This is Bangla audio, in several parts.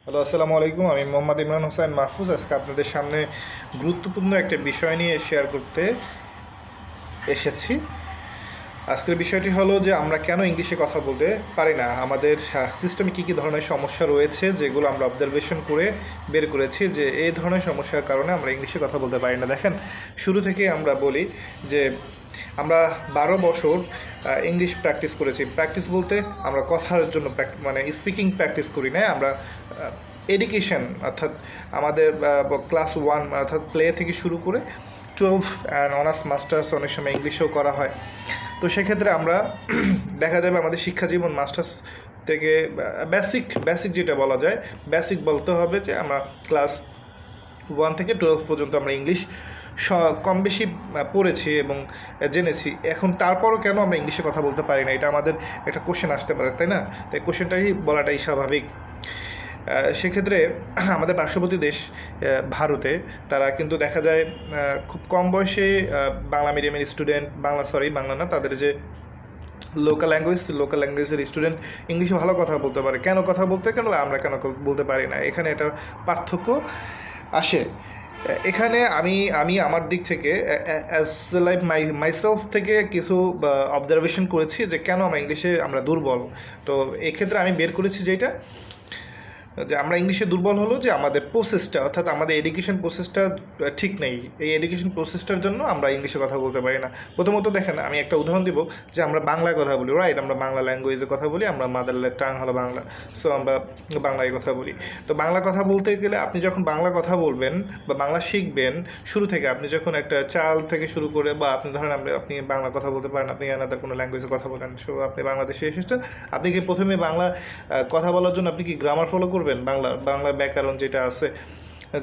হ্যালো, আসসালামু আলাইকুম। আমি মোহাম্মদ ইমরান হোসেন মাহফুজ। আজকে আপনাদের সামনে গুরুত্বপূর্ণ একটা বিষয় নিয়ে শেয়ার করতে এসেছি। আজকের বিষয়টি হলো যে আমরা কেন ইংলিশে কথা বলতে পারি না। আমাদের সিস্টেমে কী কী ধরনের সমস্যা রয়েছে যেগুলো আমরা অবজারভেশন করে বের করেছি যে এই ধরনের সমস্যার কারণে আমরা ইংলিশে কথা বলতে পারি না। দেখেন, শুরু থেকে আমরা বলি যে আমরা 12 বছর ইংলিশ প্র্যাকটিস করেছি। প্র্যাকটিস বলতে আমরা কথার জন্য মানে স্পিকিং প্র্যাকটিস করি না, আমরা এডুকেশন অর্থাৎ আমাদের ক্লাস 1 অর্থাৎ প্লে থেকে শুরু করে 12 অ্যান্ড অনার্স মাস্টার্স অনেক সময় ইংলিশেও করা হয়। তো সেক্ষেত্রে আমরা দেখা যাবে আমাদের শিক্ষা জীবন মাস্টার্স থেকে বেসিক যেটা বলা যায়, বেসিক বলতে হবে যে আমরা ক্লাস 1 থেকে 12 পর্যন্ত আমরা ইংলিশ কম বেশি পড়েছি এবং জেনেছি। এখন তারপরও কেন আমরা ইংলিশে কথা বলতে পারি না, এটা আমাদের একটা কোশ্চেন আসতে পারে, তাই না? তাই কোশ্চেনটাই বলাটাই স্বাভাবিক। সেক্ষেত্রে আমাদের পার্শ্ববর্তী দেশ ভারতে তারা কিন্তু দেখা যায় খুব কম বয়সে বাংলা মিডিয়ামের স্টুডেন্ট, বাংলা না, তাদের যে লোকাল ল্যাঙ্গুয়েজের স্টুডেন্ট ইংলিশে ভালো কথা বলতে পারে। কেন আমরা কেন বলতে পারি না? এখানে একটা পার্থক্য আসে। এখানে আমি আমি আমার দিক থেকে অ্যাজ লাইক মাইসেলফ থেকে কিছু অবজারভেশন করেছি যে কেন আমরা দুর্বল। তো এক্ষেত্রে আমি বের করেছি যেটা যে আমরা ইংলিশে দুর্বল হলো যে আমাদের প্রসেসটা অর্থাৎ আমাদের এডুকেশন প্রসেসটা ঠিক নেই। এই এডুকেশন প্রসেসটার জন্য আমরা ইংলিশে কথা বলতে পারি না। প্রথমত দেখেন, আমি একটা উদাহরণ দিব যে আমরা বাংলায় কথা বলি, রাইট? আমরা বাংলা ল্যাঙ্গুয়েজে কথা বলি, আমরা মাদার টাং হলো বাংলা, সো আমরা বাংলায় কথা বলি। তো বাংলা কথা বলতে গেলে আপনি যখন বাংলা কথা বলবেন বা বাংলা শিখবেন শুরু থেকে, আপনি যখন একটা চাইল্ড থেকে শুরু করে, বা আপনি ধরেন আপনি বাংলা কথা বলতে পারেন, আপনি আলাদা কোনো ল্যাঙ্গুয়েজে কথা বলেন, সো আপনি বাংলাদেশে এসেছেন, আপনি কি প্রথমে বাংলা কথা বলার জন্য আপনি কি গ্রামার ফলো করবেন? বাংলা ব্যাকরণ যেটা আছে,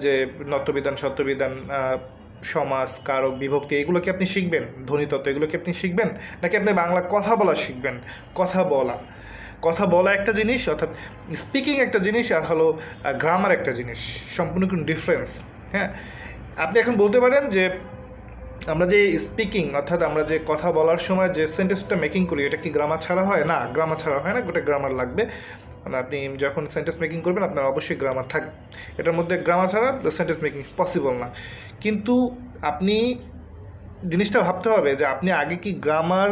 যে নত্যবিধান, সত্যবিধান, সমাস, কারক, বিভক্তি, এগুলো কি আপনি শিখবেন? ধ্বনিতত্ত্ব, এগুলো কি আপনি শিখবেন? নাকি আপনি বাংলা কথা বলা শিখবেন? কথা বলা একটা জিনিস, অর্থাৎ স্পিকিং একটা জিনিস, আর হলো গ্রামার একটা জিনিস, সম্পূর্ণ কোনো ডিফারেন্স। হ্যাঁ, আপনি এখন বলতে পারেন যে আমরা যে স্পিকিং অর্থাৎ আমরা যে কথা বলার সময় যে সেন্টেন্সটা মেকিং করি, এটা কি গ্রামার ছাড়া হয়? না, গ্রামার ছাড়া হয় না, গোটা গ্রামার লাগবে। আপনি যখন সেন্টেন্স মেকিং করবেন আপনার অবশ্যই গ্রামার থাকবে। এটার মধ্যে গ্রামার ছাড়া সেন্টেন্স মেকিং পসিবল না। কিন্তু আপনি জিনিসটা ভাবতে হবে যে আপনি আগে কি গ্রামার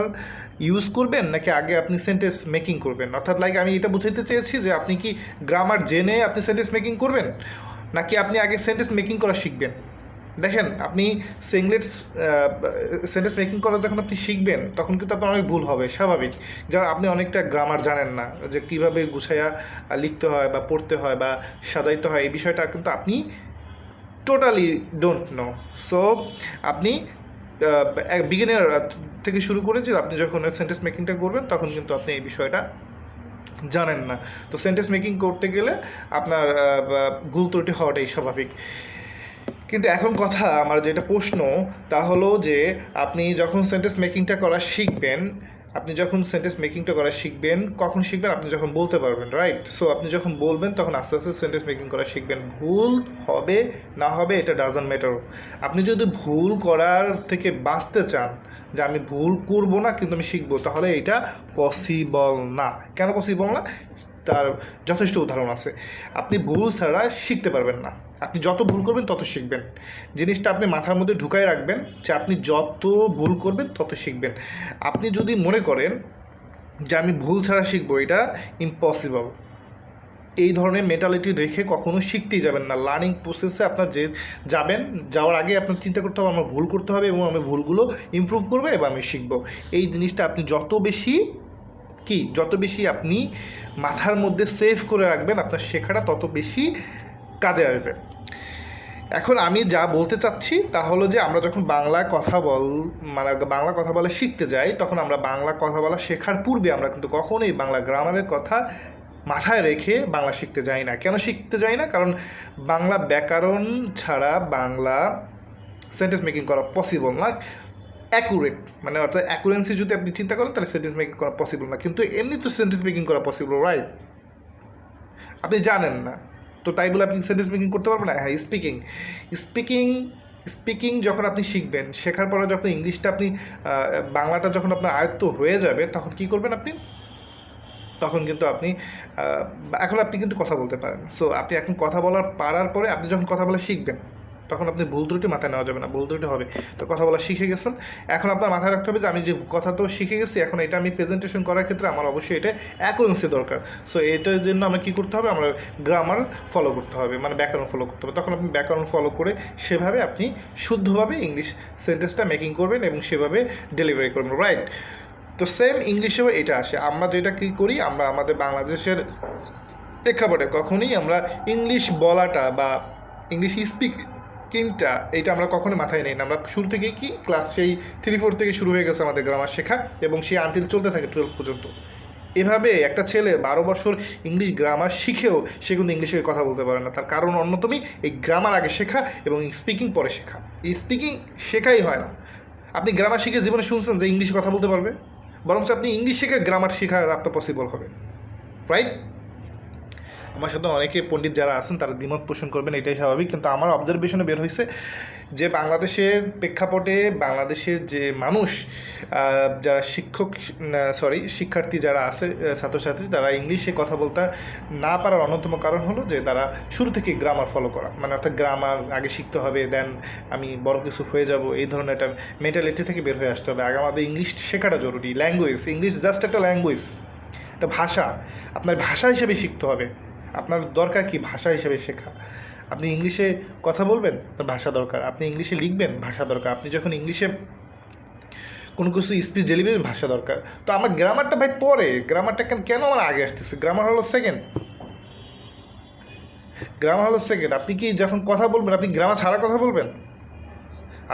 ইউজ করবেন নাকি আগে আপনি সেন্টেন্স মেকিং করবেন। অর্থাৎ লাইক আমি এটা বুঝাইতে চেয়েছি যে আপনি কি গ্রামার জেনে আপনি সেন্টেন্স মেকিং করবেন, নাকি আপনি আগে সেন্টেন্স মেকিং করা শিখবেন। দেখেন, আপনি সেন্টেন্স মেকিং করা যখন আপনি শিখবেন তখন কিন্তু আপনার অনেক ভুল হবে, স্বাভাবিক। যেমন আপনি অনেকটা গ্রামার জানেন না, যে কীভাবে গুছাইয়া লিখতে হয় বা পড়তে হয় বা সাজাইতে হয়, এই বিষয়টা কিন্তু আপনি টোটালি ডোন্ট নো। সো আপনি বিগিনার থেকে শুরু করে যে আপনি যখন সেন্টেন্স মেকিংটা করবেন তখন কিন্তু আপনি এই বিষয়টা জানেন না। তো সেন্টেন্স মেকিং করতে গেলে আপনার ভুল ত্রুটি হওয়াটাই স্বাভাবিক। কিন্তু এখন কথা, আমার যেটা প্রশ্ন তা হলো যে আপনি যখন সেন্টেন্স মেকিংটা করা শিখবেন, কখন শিখবেন? আপনি যখন বলতে পারবেন, রাইট? সো আপনি যখন বলবেন তখন আস্তে আস্তে সেন্টেন্স মেকিং করা শিখবেন। ভুল হবে না হবে এটা ডাজন্ট ম্যাটার। আপনি যদি ভুল করার থেকে বাঁচতে চান, যে আমি ভুল করব না কিন্তু আমি শিখবো, তাহলে এটা পসিবল না। কেন পসিবল না? তার যথেষ্ট উদাহরণ আছে। আপনি ভুল ছাড়া শিখতে পারবেন না। আপনি যত ভুল করবেন তত শিখবেন। জিনিসটা আপনি মাথার মধ্যে ঢুকাই রাখবেন যে আপনি যত ভুল করবেন তত শিখবেন। আপনি যদি মনে করেন যে আমি ভুল ছাড়া শিখবো, এটা ইম্পসিবল। এই ধরনের মেন্টালিটি রেখে কখনো শিখতেই যাবেন না। লার্নিং প্রসেসে আপনার যাওয়ার আগে আপনার চিন্তা করতে হবে আমার ভুল করতে হবে এবং আমি ভুলগুলো ইমপ্রুভ করবো এবং আমি শিখবো। এই জিনিসটা আপনি যত বেশি আপনি মাথার মধ্যে সেভ করে রাখবেন, আপনার শেখাটা তত বেশি কাজে আসবে। এখন আমি যা বলতে চাচ্ছি তা হলো যে আমরা যখন বাংলা কথা বলা শিখতে যাই, তখন আমরা বাংলা কথা বলা শেখার পূর্বে আমরা কিন্তু কখনোই বাংলা গ্রামারের কথা মাথায় রেখে বাংলা শিখতে যাই না। কেন শিখতে যাই না? কারণ বাংলা ব্যাকরণ ছাড়া বাংলা সেন্টেন্স মেকিং করা পসিবল না। অ্যাকুরেট মানে অর্থাৎ অ্যাকুরেন্সি যদি আপনি চিন্তা করেন তাহলে সেন্টেন্স মেকিং করা পসিবল না। কিন্তু এমনি তো সেন্টেন্স মেকিং করা পসিবল, রাইট? আপনি জানেন না, তো তাই বলে আপনি সেন্টেন্স মেকিং করতে পারবেন না? হ্যাঁ, স্পিকিং যখন আপনি শিখবেন, শেখার পরে যখন ইংলিশটা বাংলাটা যখন আপনার আয়ত্ত হয়ে যাবে, তখন কী করবেন? আপনি তখন কিন্তু আপনি এখন আপনি কিন্তু কথা বলতে পারেন। সো আপনি এখন কথা বলার পারার পরে আপনি যখন কথা বলা শিখবেন, তখন আপনি ভুল ত্রুটি মাথায় নেওয়া যাবে না, ভুল ত্রুটি হবে। তো কথা বলা শিখে গেছেন, এখন আপনার মাথায় রাখতে হবে যে আমি যে কথা তো শিখে গেছি, এখন এটা আমি প্রেজেন্টেশন করার ক্ষেত্রে আমার অবশ্যই এটা অ্যাকুরেন্সি দরকার। সো এটার জন্য আমরা কী করতে হবে, আমরা গ্রামার ফলো করতে হবে, মানে ব্যাকরণ ফলো করতে হবে। তখন আপনি ব্যাকরণ ফলো করে সেভাবে আপনি শুদ্ধভাবে ইংলিশ সেন্টেন্সটা মেকিং করবেন এবং সেভাবে ডেলিভারি করবেন, রাইট? তো সেম ইংলিশেও এটা আসে। আমরা যেটা কী করি, আমরা আমাদের বাংলাদেশের প্রেক্ষাপটে কখনোই আমরা ইংলিশ বলাটা বা ইংলিশ স্পিকিংটা এটা আমরা কখনোই মাথায় নেই না। আমরা শুরু থেকে কি ক্লাস সেই 3-4 থেকে শুরু হয়ে গেছে আমাদের গ্রামার শেখা, এবং সে আনটিল চলতে থাকে 12 পর্যন্ত। এভাবে একটা ছেলে 12 বছর ইংলিশ গ্রামার শিখেও সে কিন্তু ইংলিশে কথা বলতে পারে না। তার কারণ অন্যতমই এই গ্রামার আগে শেখা এবং স্পিকিং পরে শেখা। এই স্পিকিং শেখাই হয় না। আপনি গ্রামার শিখে জীবনে শুনছেন যে ইংলিশে কথা বলতে পারবে? বরঞ্চ আপনি ইংলিশ শেখা গ্রামার শেখা আপনার পসিবল হবে, রাইট? আমার সাথে অনেকে পণ্ডিত যারা আছেন তারা দ্বিমত পোষণ করবেন, এটাই স্বাভাবিক। কিন্তু আমার অবজারভেশনে বের হয়েছে যে বাংলাদেশের প্রেক্ষাপটে বাংলাদেশের যে মানুষ যারা শিক্ষার্থী যারা আছে, ছাত্রছাত্রী, তারা ইংলিশে কথা বলতে না পারার অন্যতম কারণ হলো যে তারা শুরু থেকে গ্রামার ফলো করা, মানে অর্থাৎ গ্রামার আগে শিখতে হবে, দেন আমি বড় কিছু হয়ে যাব, এই ধরনের একটা মেন্টালিটি থেকে বের হয়ে আসতে হবে। আগে আমাদের ইংলিশ শেখাটা জরুরি। ল্যাঙ্গুয়েজ, ইংলিশ জাস্ট একটা ল্যাঙ্গুয়েজ, একটা ভাষা। আপনার ভাষা হিসেবে শিখতে হবে। আপনার দরকার কি ভাষা হিসেবে শেখা? আপনি ইংলিশে কথা বলবেন, তো ভাষা দরকার। আপনি ইংলিশে লিখবেন, ভাষা দরকার। আপনি যখন ইংলিশে কোনো কিছু স্পিচ ডেলিভারি, ভাষা দরকার। তো আমার গ্রামারটা ভাই পরে, গ্রামারটা কেন আমার আগে আসতেছে? গ্রামার হলো সেকেন্ড, গ্রামার হলো সেকেন্ড। আপনি কি যখন কথা বলবেন আপনি গ্রামার ছাড়া কথা বলবেন?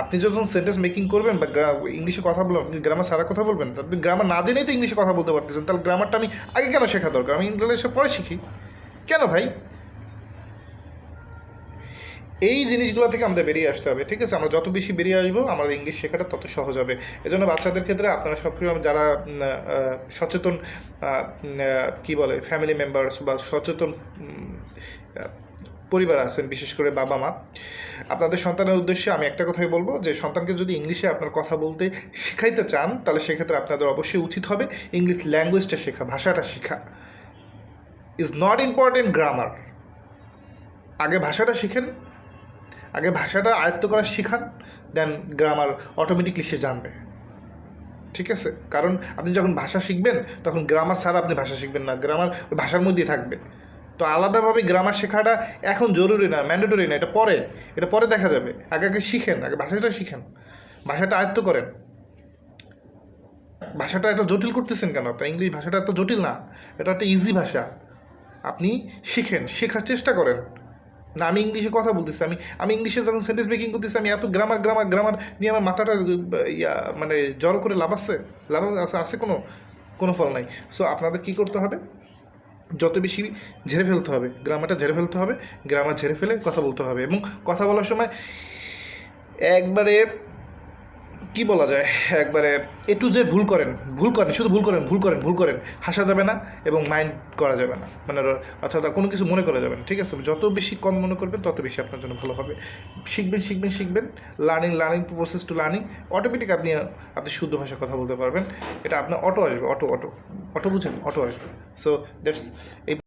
আপনি যখন সেন্টেন্স মেকিং করবেন বা ইংলিশে কথা বলবেন, আপনি গ্রামার ছাড়া কথা বলবেন? আপনি গ্রামার না জেনেই তো ইংলিশে কথা বলতে পারতেছেন, তাহলে গ্রামারটা আমি আগে কেন শেখা দরকার? আমি ইংলিশে পরে শিখি কেন ভাই? এই জিনিসগুলো থেকে আমাদের বেরিয়ে আসতে হবে, ঠিক আছে? আমরা যত বেশি বেরিয়ে আসবো আমাদের ইংলিশ শেখাটা তত সহজ হবে। এজন্য বাচ্চাদের ক্ষেত্রে আপনারা সবসময় যারা সচেতন কি বলে ফ্যামিলি মেম্বার্স বা সচেতন পরিবার আছেন, বিশেষ করে বাবা মা, আপনাদের সন্তানের উদ্দেশ্যে আমি একটা কথাই বলবো যে সন্তানকে যদি ইংলিশে আপনার কথা বলতে শেখাইতে চান, তাহলে সেক্ষেত্রে আপনাদের অবশ্যই উচিত হবে ইংলিশ ল্যাঙ্গুয়েজটা শেখা, ভাষাটা শেখা। Is not important grammar. আগে ভাষাটা শিখেন, আগে ভাষাটা আয়ত্ত করা শিখান, দেন গ্রামার অটোমেটিকলি সে জানবে, ঠিক আছে? কারণ আপনি যখন ভাষা শিখবেন তখন গ্রামার ছাড়া আপনি ভাষা শিখবেন না, গ্রামার ওই ভাষার মধ্যেই থাকবে। তো আলাদাভাবে গ্রামার শেখাটা এখন জরুরি না, ম্যান্ডেটরি না, এটা পরে দেখা যাবে। আগে আগে শিখেন, আগে ভাষাটা শিখেন, ভাষাটা আয়ত্ত করেন। ভাষাটা এত জটিল করতেছেন কেন? আপনার ইংলিশ ভাষাটা এত জটিল না, এটা একটা ইজি ভাষা। আপনি শিখেন, শেখার চেষ্টা করেন। না আমি ইংলিশে কথা বলতেছি, আমি ইংলিশে যখন সেন্টেন্স মেকিং করতেছি আমি এত গ্রামার নিয়ে আমার মাথাটা মানে জড়ো করে লাভ আছে কোনো ফল নাই। সো আপনাদের কী করতে হবে? যত বেশি ঝেড়ে ফেলতে হবে, গ্রামারটা ঝেড়ে ফেলতে হবে, গ্রামার ঝেড়ে ফেলে কথা বলতে হবে। এবং কথা বলার সময় একবারে কি বলা যায়, একবারে একটু যে ভুল করেন, শুধু ভুল করেন, হাসা যাবে না এবং মাইন্ড করা যাবে না, মানে অর্থাৎ কোনো কিছু মনে করা যাবে না, ঠিক আছে? যত বেশি কম মনে করবেন তত বেশি আপনার জন্য ভালো হবে। শিখবেন, learning process to learning, automatic আপনি শুদ্ধ ভাষায় কথা বলতে পারবেন। এটা আপনার অটো আসবে, অটো বুঝেন, অটো আসবে। সো দ্যাটস এই